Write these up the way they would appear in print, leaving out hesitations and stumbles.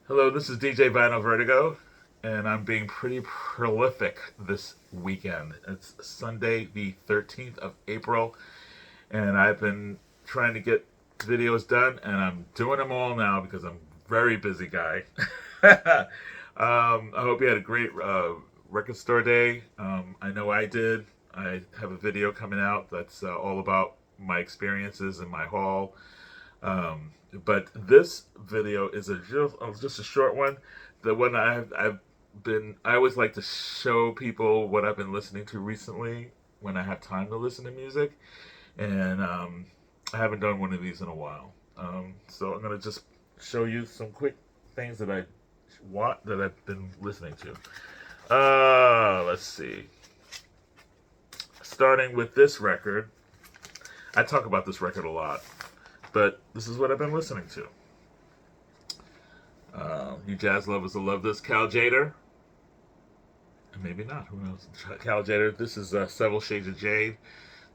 Hello, this is DJ Vinyl Vertigo, and I'm being pretty prolific this weekend. It's Sunday, the 13th of April, and I've been trying to get videos done, and I'm doing them all now because I'm a very busy guy. I hope you had a great record store day. I know I did. I have a video coming out that's all about my experiences in my haul. But this video is just a short one. The one I always like to show people what I've been listening to recently when I have time to listen to music, and I haven't done one of these in a while. So I'm gonna just show you some quick things that I've been listening to. Let's see. Starting with this record, I talk about this record a lot, but this is what I've been listening to. You jazz lovers will love this. Cal Jader. Maybe not. Who knows? Cal Jader. This is Several Shades of Jade.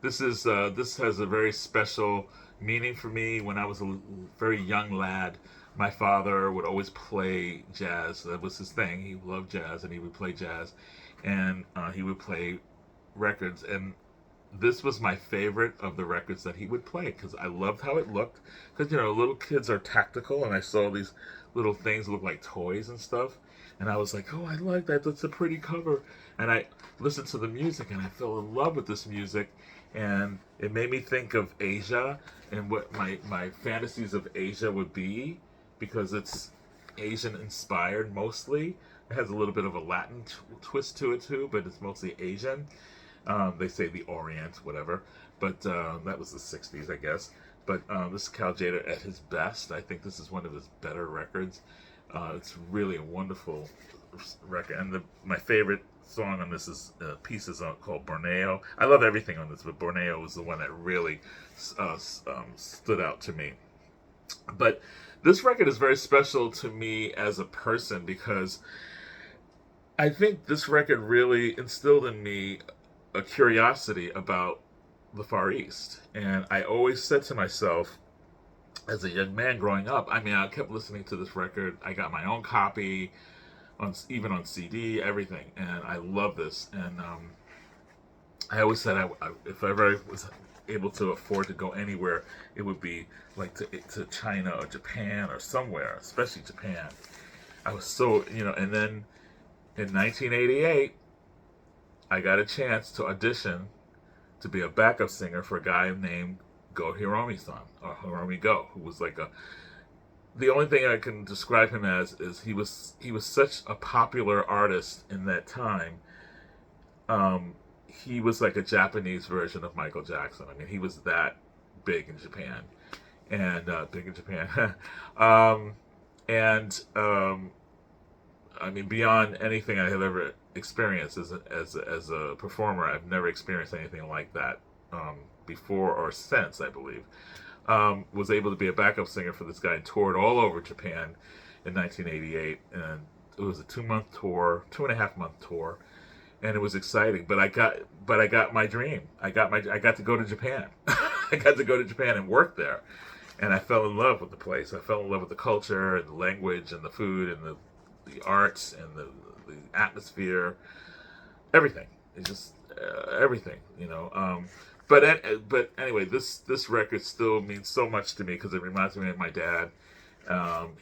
This has a very special meaning for me. When I was a very young lad, my father would always play jazz. That was his thing. He loved jazz, and he would play jazz, and he would play records. And this was my favorite of the records that he would play because I loved how it looked. Because little kids are tactical, and I saw these little things look like toys and stuff, and I was like, oh, I like that. That's a pretty cover. And I listened to the music, and I fell in love with this music, and it made me think of Asia and what my fantasies of Asia would be, because it's Asian inspired mostly. It has a little bit of a Latin twist to it too, but it's mostly Asian. They say the Orient, whatever, but that was the 60s, I guess. But this is Cal Jader at his best. I think this is one of his better records. It's really a wonderful record. And my favorite song on this is pieces called Borneo. I love everything on this, but Borneo was the one that really stood out to me. But this record is very special to me as a person because I think this record really instilled in me a curiosity about the Far East. And I always said to myself, as a young man growing up, I kept listening to this record. I got my own copy, even on CD, everything. And I love this. And I always said if I ever was able to afford to go anywhere, it would be like to China or Japan or somewhere, especially Japan. I was and then in 1988, I got a chance to audition to be a backup singer for a guy named Go Hiromi-san, or Hiromi Go, who was the only thing I can describe him as is he was such a popular artist in that time. He was like a Japanese version of Michael Jackson. He was that big in Japan, and um, and beyond anything I have ever experienced as a performer, I've never experienced anything like that before or since, I believe. Was able to be a backup singer for this guy and toured all over Japan in 1988, and it was a 2-month tour, 2.5-month tour, and it was exciting. But I got my dream. I got to go to Japan. I got to go to Japan and work there, and I fell in love with the place. I fell in love with the culture and the language and the food and the arts and the atmosphere, everything. It's just everything. But anyway, this record still means so much to me because it reminds me of my dad.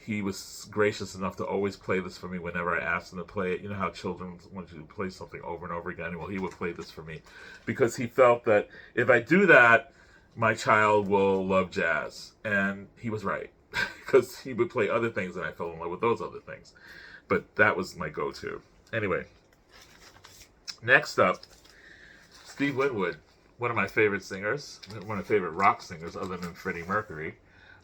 He was gracious enough to always play this for me whenever I asked him to play it. You know how children want you to play something over and over again? Well, he would play this for me because he felt that if I do that, my child will love jazz. And he was right because he would play other things and I fell in love with those other things. But that was my go-to. Anyway, next up, Steve Winwood, one of my favorite singers, one of my favorite rock singers other than Freddie Mercury.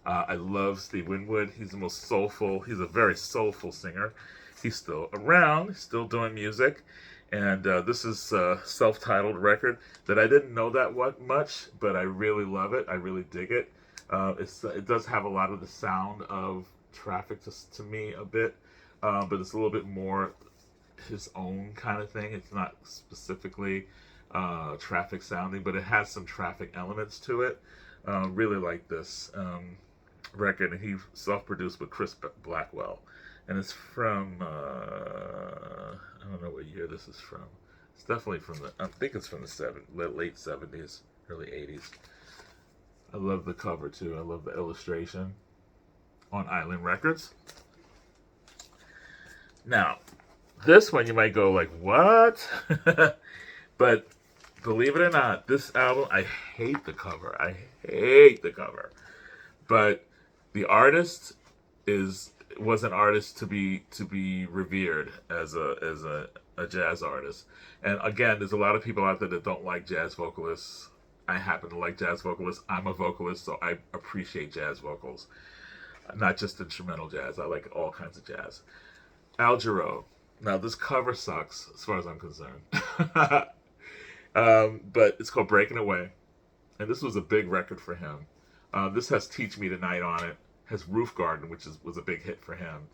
I love Steve Winwood. He's he's a very soulful singer. He's still around, he's still doing music. And this is a self-titled record that I didn't know that much, but I really love it. I really dig it. It does have a lot of the sound of Traffic to me a bit, but it's a little bit more his own kind of thing. It's not specifically Traffic sounding, but it has some Traffic elements to it. Really like this record, and he self-produced with Chris Blackwell, and it's from I don't know what year this is from. It's definitely from the I think it's from the late '70s, early '80s. I love the cover too. I love the illustration on Island Records. Now, this one you might go like, what? But believe it or not, this album, I hate the cover. I hate the cover. But the artist was an artist to be revered as a jazz artist. And again, there's a lot of people out there that don't like jazz vocalists. I happen to like jazz vocalists. I'm a vocalist, so I appreciate jazz vocals, not just instrumental jazz. I like all kinds of jazz. Al Jarreau. Now this cover sucks as far as I'm concerned, but it's called "Breaking Away," and this was a big record for him. This has "Teach Me Tonight" on it. Has "Roof Garden," which was a big hit for him.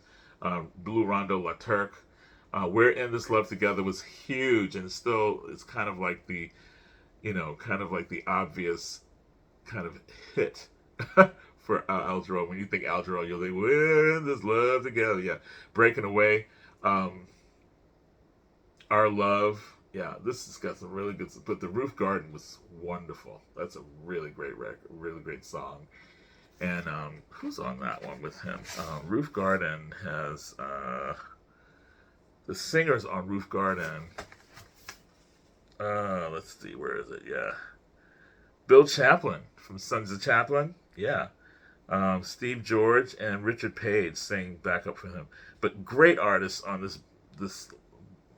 "Blue Rondo La Turque." "We're in This Love Together" was huge, and it's kind of like the obvious kind of hit for Al Jarreau. When you think Al Jarreau, you'll think, "We're in this love together." Yeah, "Breaking Away," "Our Love." Yeah, this has got some really good. But "The Roof Garden" was wonderful. That's a really great record, really great song. And who's on that one with him? Roof Garden has the singers on Roof Garden. Let's see, where is it? Yeah, Bill Chaplin from Sons of Chaplin. Yeah. Steve George and Richard Page sing backup for him. But great artists on this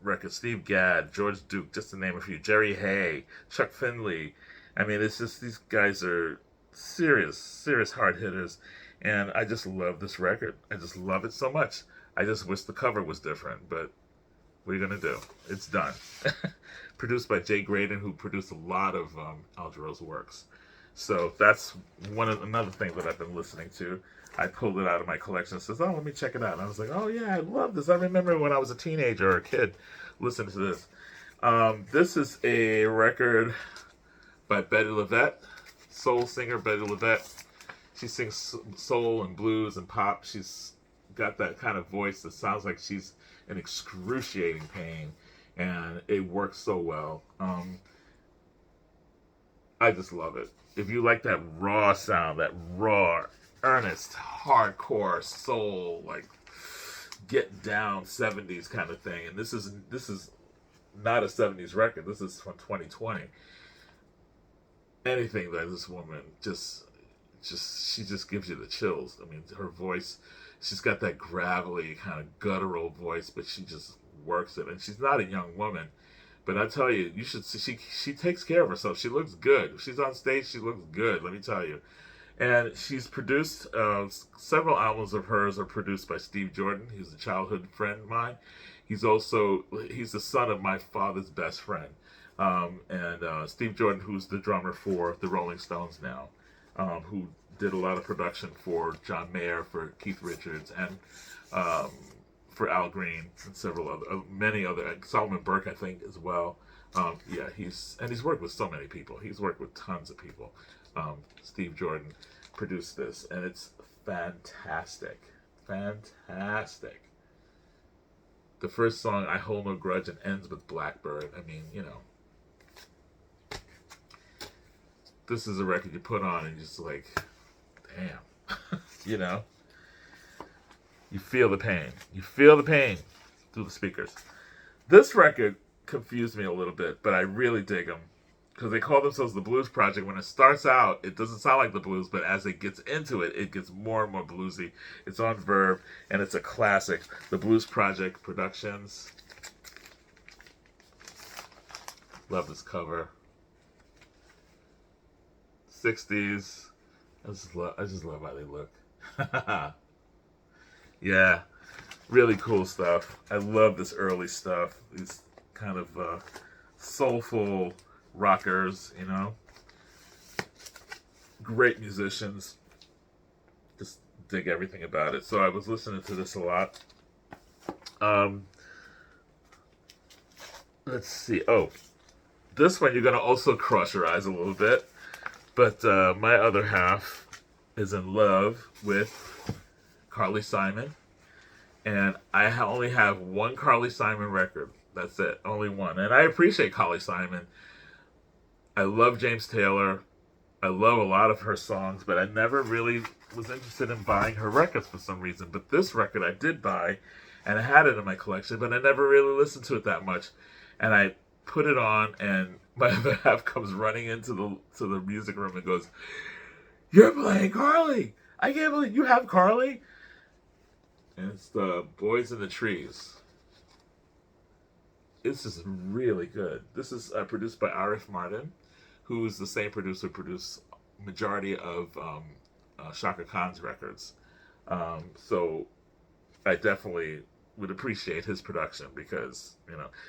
record: Steve Gadd, George Duke, just to name a few. Jerry Hay, Chuck Findlay. I mean, it's just these guys are serious hard hitters, and I just love this record. I just love it so much. I just wish the cover was different, but what are you gonna do? It's done. Produced by Jay Graydon, who produced a lot of Al Jarreau's works. So that's another thing that I've been listening to. I pulled it out of my collection and says, "Oh, let me check it out." And I was like, "Oh yeah, I love this. I remember when I was a teenager or a kid listening to this." This is a record by Betty LaVette, soul singer Betty LaVette. She sings soul and blues and pop. She's got that kind of voice that sounds like she's in excruciating pain, and it works so well. I just love it. If you like that raw sound, that raw, earnest, hardcore soul, like get down '70s kind of thing, and this is not a '70s record. This is from 2020. Anything that this woman she just gives you the chills. I mean, her voice, she's got that gravelly kind of guttural voice, but she just works it. And she's not a young woman, but I tell you, you should see, she takes care of herself. She looks good. If she's on stage, she looks good, let me tell you. And she's produced several albums of hers are produced by Steve Jordan. He's a childhood friend of mine. He's the son of my father's best friend. And Steve Jordan, who's the drummer for the Rolling Stones now, who did a lot of production for John Mayer, for Keith Richards, and for Al Green and many other, Solomon Burke, I think, as well. Yeah, he's worked with so many people. He's worked with tons of people. Steve Jordan produced this, and it's fantastic. Fantastic. The first song, "I Hold No Grudge," and ends with "Blackbird." I mean, this is a record you put on and you're just like, damn. You feel the pain. You feel the pain through the speakers. This record confused me a little bit, but I really dig them. Because they call themselves the Blues Project. When it starts out, it doesn't sound like the blues, but as it gets into it, it gets more and more bluesy. It's on Verve, and it's a classic. The Blues Project Productions. Love this cover. 60s. I just love how they look. Yeah, really cool stuff. I love this early stuff. These kind of soulful rockers, great musicians. Just dig everything about it. So I was listening to this a lot. Let's see. Oh, this one you're gonna also cross your eyes a little bit. But my other half is in love with Carly Simon, and I only have one Carly Simon record. That's it, only one. And I appreciate Carly Simon. I love James Taylor. I love a lot of her songs, but I never really was interested in buying her records for some reason. But this record I did buy, and I had it in my collection, but I never really listened to it that much. And I put it on, and my other half comes running into the music room and goes, "You're playing Carly! I can't believe you have Carly!" And it's the Boys in the Trees. This is really good. This is produced by Arif Mardin, who's the same producer who produced majority of Shaka Khan's records. So I definitely would appreciate his production because,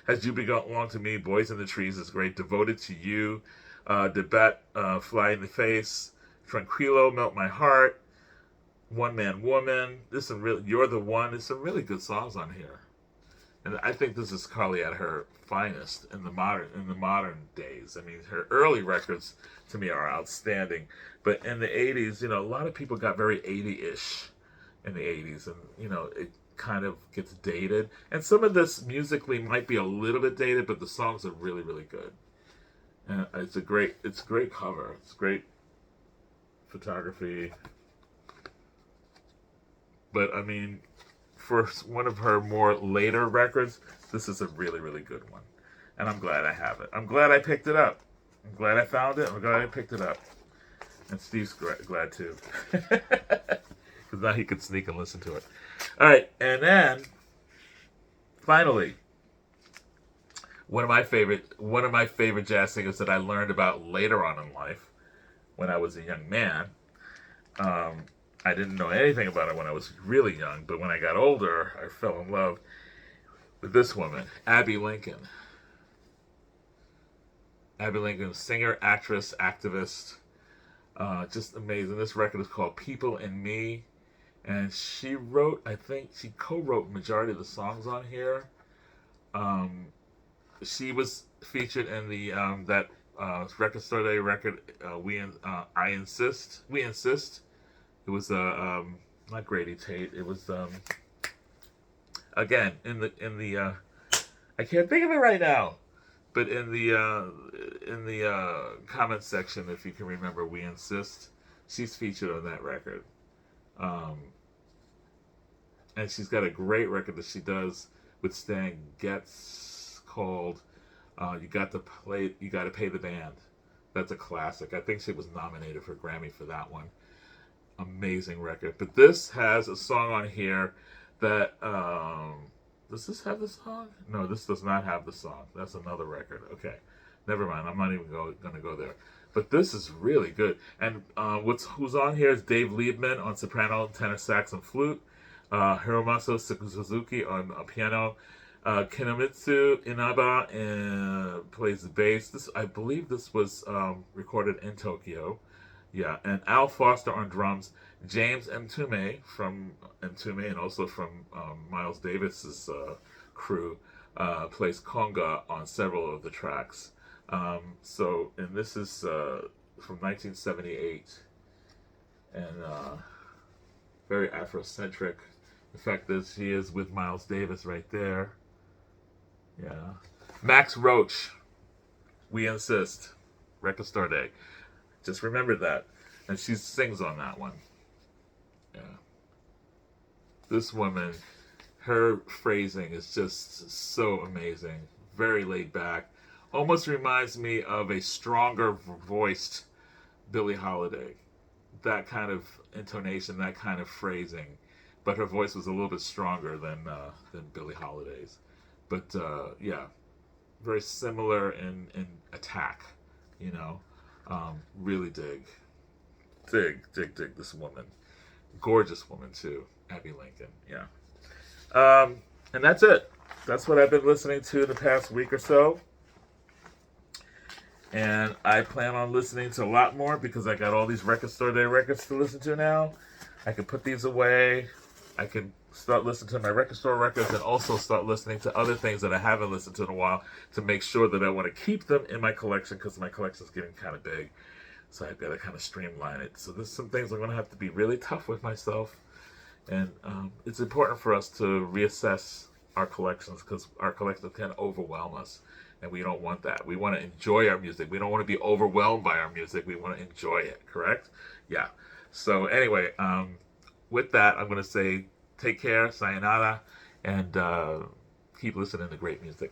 As You Belong to Me, Boys in the Trees is great. Devoted to You, Debate, Fly in the Face, Tranquilo, Melt My Heart, One Man Woman. You're the One. There's some really good songs on here. And I think this is Carly at her finest in the modern days. I mean, her early records to me are outstanding, but in the '80s, a lot of people got very '80-ish in the '80s, and it kind of gets dated. And some of this musically might be a little bit dated, but the songs are really, really good. And it's a great cover. It's great photography. But I mean, for one of her more later records, this is a really, really good one. And I'm glad I have it. I'm glad I picked it up. I'm glad I found it. I'm glad I picked it up. And Steve's glad too. Because now he could sneak and listen to it. All right. And then, finally, one of my favorite jazz singers that I learned about later on in life when I was a young man. I didn't know anything about it when I was really young, but when I got older, I fell in love with this woman, Abbey Lincoln. Abbey Lincoln, singer, actress, activist, just amazing. This record is called People and Me, and she co-wrote majority of the songs on here. She was featured in the that Record Store Day record, I Insist. We Insist. It was not Grady Tate. It was again in the I can't think of it right now, but in the comment section, if you can remember, We Insist. She's featured on that record, and she's got a great record that she does with Stan Getz called "You Got to Pay the Band." That's a classic. I think she was nominated for a Grammy for that one. Amazing record. But this has a song on here that does this have the song? No, this does not have the song. That's another record. Okay, never mind. I'm not even gonna go there. But this is really good. And who's on here is Dave Liebman on soprano, tenor sax, and flute. Hiromasu Suzuki on piano. Kinomitsu Inaba plays the bass. I believe this was recorded in Tokyo. Yeah, and Al Foster on drums, James Mtume from Mtume and also from Miles Davis's crew plays conga on several of the tracks. And this is from 1978, and very Afrocentric. The fact that he is with Miles Davis right there. Yeah, Max Roach, We Insist, Record Store Day. Just remember that. And she sings on that one. Yeah. This woman, her phrasing is just so amazing. Very laid back. Almost reminds me of a stronger voiced Billie Holiday. That kind of intonation, that kind of phrasing. But her voice was a little bit stronger than Billie Holiday's. But yeah, very similar in attack, really dig this woman. Gorgeous woman too, Abbey Lincoln. Yeah. And that's it. That's what I've been listening to in the past week or so. And I plan on listening to a lot more because I got all these Record Store Day records to listen to now. I can put these away. I can start listening to my record store records and also start listening to other things that I haven't listened to in a while to make sure that I want to keep them in my collection because my collection is getting kind of big. So I've got to kind of streamline it. So there's some things I'm going to have to be really tough with myself. And it's important for us to reassess our collections because our collections can overwhelm us. And we don't want that. We want to enjoy our music. We don't want to be overwhelmed by our music. We want to enjoy it, correct? Yeah. So anyway, with that, I'm going to say take care, sayonara, and keep listening to great music.